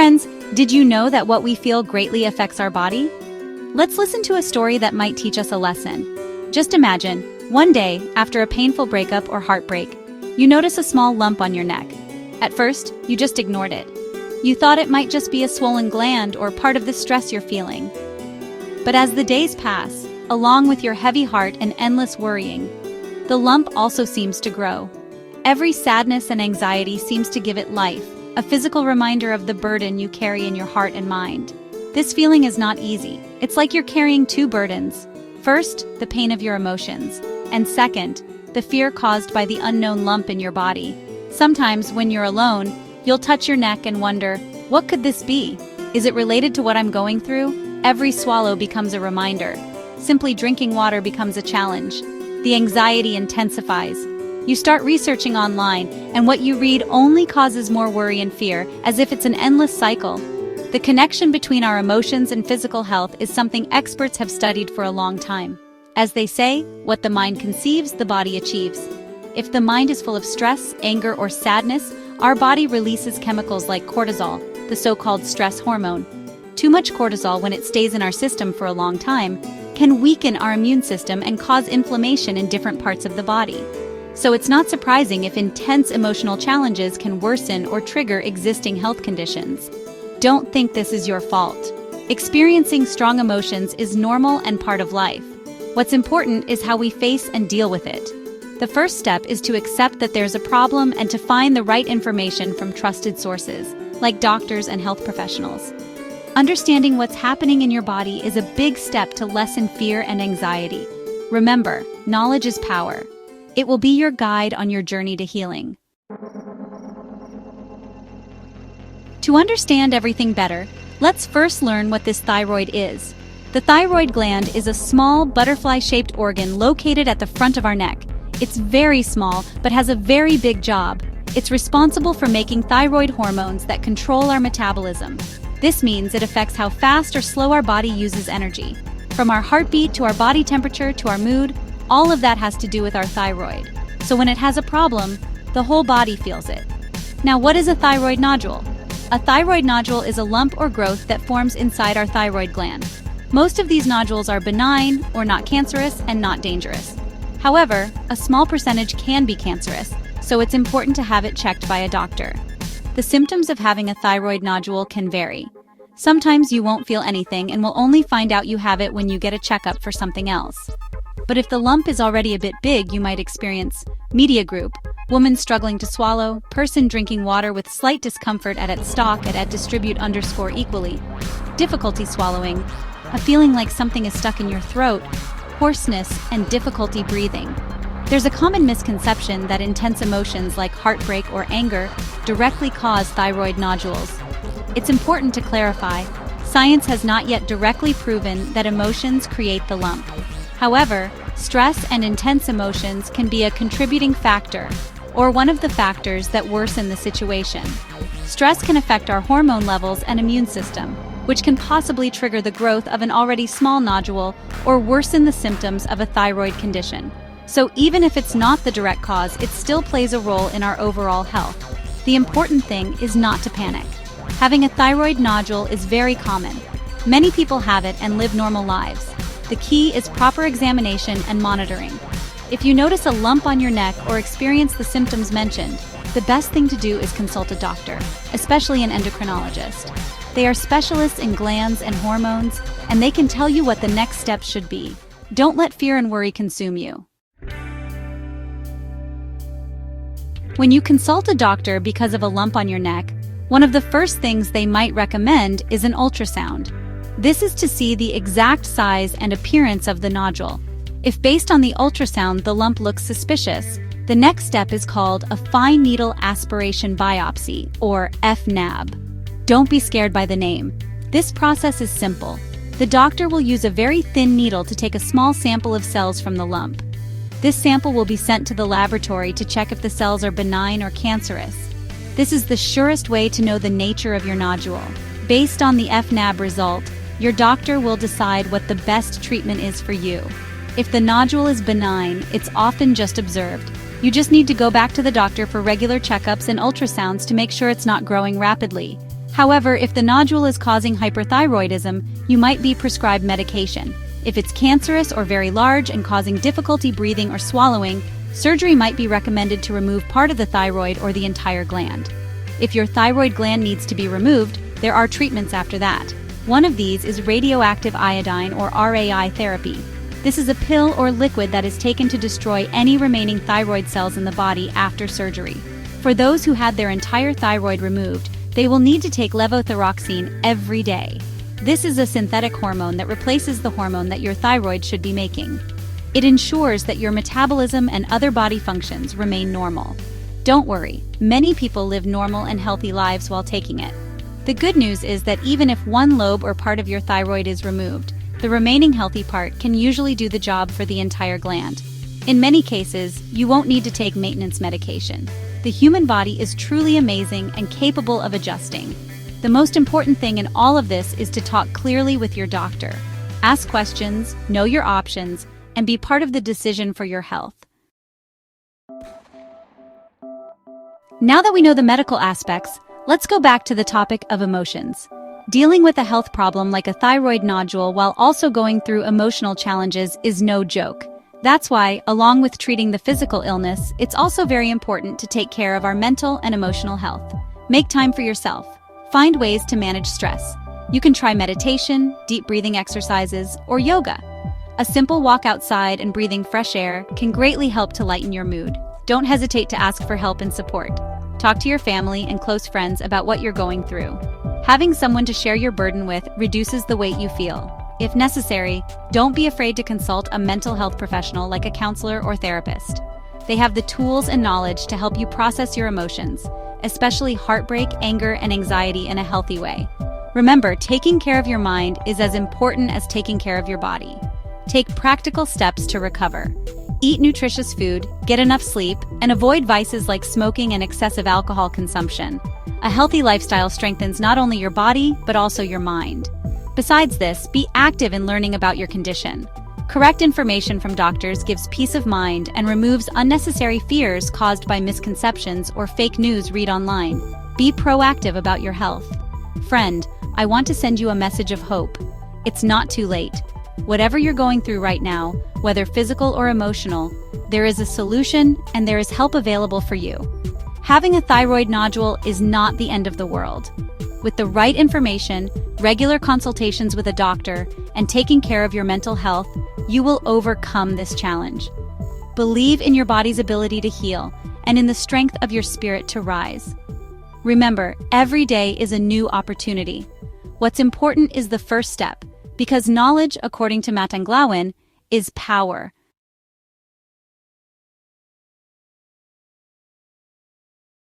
Friends, did you know that what we feel greatly affects our body? Let's listen to a story that might teach us a lesson. Just imagine, one day, after a painful breakup or heartbreak, you notice a small lump on your neck. At first, you just ignored it. You thought it might just be a swollen gland or part of the stress you're feeling. But as the days pass, along with your heavy heart and endless worrying, the lump also seems to grow. Every sadness and anxiety seems to give it life, a physical reminder of the burden you carry in your heart and mind. This feeling is not easy. It's like you're carrying two burdens. First, the pain of your emotions, and second, the fear caused by the unknown lump in your body. Sometimes, when you're alone, you'll touch your neck and wonder, what could this be? Is it related to what I'm going through? Every swallow becomes a reminder. Simply drinking water becomes a challenge. The anxiety intensifies. You start researching online, and what you read only causes more worry and fear, as if it's an endless cycle. The connection between our emotions and physical health is something experts have studied for a long time. As they say, what the mind conceives, the body achieves. If the mind is full of stress, anger, or sadness, our body releases chemicals like cortisol, the so-called stress hormone. Too much cortisol, when it stays in our system for a long time, can weaken our immune system and cause inflammation in different parts of the body. So it's not surprising if intense emotional challenges can worsen or trigger existing health conditions. Don't think this is your fault. Experiencing strong emotions is normal and part of life. What's important is how we face and deal with it. The first step is to accept that there's a problem and to find the right information from trusted sources, like doctors and health professionals. Understanding what's happening in your body is a big step to lessen fear and anxiety. Remember, knowledge is power. It will be your guide on your journey to healing. To understand everything better, let's first learn what this thyroid is. The thyroid gland is a small, butterfly-shaped organ located at the front of our neck. It's very small, but has a very big job. It's responsible for making thyroid hormones that control our metabolism. This means it affects how fast or slow our body uses energy. From our heartbeat to our body temperature to our mood, all of that has to do with our thyroid. So when it has a problem, the whole body feels it. Now, what is a thyroid nodule? A thyroid nodule is a lump or growth that forms inside our thyroid gland. Most of these nodules are benign or not cancerous and not dangerous. However, a small percentage can be cancerous, so it's important to have it checked by a doctor. The symptoms of having a thyroid nodule can vary. Sometimes you won't feel anything and will only find out you have it when you get a checkup for something else. But if the lump is already a bit big, you might experience media group, woman struggling to swallow, person drinking water with slight discomfort at stalk at distribute_equally, difficulty swallowing, a feeling like something is stuck in your throat, hoarseness, and difficulty breathing. There's a common misconception that intense emotions like heartbreak or anger directly cause thyroid nodules. It's important to clarify, science has not yet directly proven that emotions create the lump. However, stress and intense emotions can be a contributing factor, or one of the factors that worsen the situation. Stress can affect our hormone levels and immune system, which can possibly trigger the growth of an already small nodule or worsen the symptoms of a thyroid condition. So even if it's not the direct cause, it still plays a role in our overall health. The important thing is not to panic. Having a thyroid nodule is very common. Many people have it and live normal lives. The key is proper examination and monitoring. If you notice a lump on your neck or experience the symptoms mentioned, the best thing to do is consult a doctor, especially an endocrinologist. They are specialists in glands and hormones, and they can tell you what the next steps should be. Don't let fear and worry consume you. When you consult a doctor because of a lump on your neck, one of the first things they might recommend is an ultrasound. This is to see the exact size and appearance of the nodule. If based on the ultrasound the lump looks suspicious, the next step is called a fine needle aspiration biopsy, or FNAB. Don't be scared by the name. This process is simple. The doctor will use a very thin needle to take a small sample of cells from the lump. This sample will be sent to the laboratory to check if the cells are benign or cancerous. This is the surest way to know the nature of your nodule. Based on the FNAB result, your doctor will decide what the best treatment is for you. If the nodule is benign, it's often just observed. You just need to go back to the doctor for regular checkups and ultrasounds to make sure it's not growing rapidly. However, if the nodule is causing hyperthyroidism, you might be prescribed medication. If it's cancerous or very large and causing difficulty breathing or swallowing, surgery might be recommended to remove part of the thyroid or the entire gland. If your thyroid gland needs to be removed, there are treatments after that. One of these is radioactive iodine or RAI therapy. This is a pill or liquid that is taken to destroy any remaining thyroid cells in the body after surgery. For those who had their entire thyroid removed, they will need to take levothyroxine every day. This is a synthetic hormone that replaces the hormone that your thyroid should be making. It ensures that your metabolism and other body functions remain normal. Don't worry, many people live normal and healthy lives while taking it. The good news is that even if one lobe or part of your thyroid is removed, the remaining healthy part can usually do the job for the entire gland. In many cases, you won't need to take maintenance medication. The human body is truly amazing and capable of adjusting. The most important thing in all of this is to talk clearly with your doctor. Ask questions, know your options, and be part of the decision for your health. Now that we know the medical aspects, let's go back to the topic of emotions. Dealing with a health problem like a thyroid nodule while also going through emotional challenges is no joke. That's why, along with treating the physical illness, it's also very important to take care of our mental and emotional health. Make time for yourself. Find ways to manage stress. You can try meditation, deep breathing exercises, or yoga. A simple walk outside and breathing fresh air can greatly help to lighten your mood. Don't hesitate to ask for help and support. Talk to your family and close friends about what you're going through. Having someone to share your burden with reduces the weight you feel. If necessary, don't be afraid to consult a mental health professional like a counselor or therapist. They have the tools and knowledge to help you process your emotions, especially heartbreak, anger, and anxiety in a healthy way. Remember, taking care of your mind is as important as taking care of your body. Take practical steps to recover. Eat nutritious food, get enough sleep, and avoid vices like smoking and excessive alcohol consumption. A healthy lifestyle strengthens not only your body, but also your mind. Besides this, be active in learning about your condition. Correct information from doctors gives peace of mind and removes unnecessary fears caused by misconceptions or fake news read online. Be proactive about your health. Friend, I want to send you a message of hope. It's not too late. Whatever you're going through right now, whether physical or emotional, there is a solution and there is help available for you. Having a thyroid nodule is not the end of the world. With the right information, regular consultations with a doctor, and taking care of your mental health, you will overcome this challenge. Believe in your body's ability to heal and in the strength of your spirit to rise. Remember, every day is a new opportunity. What's important is the first step, because knowledge, according to Matt Anglawin, is power.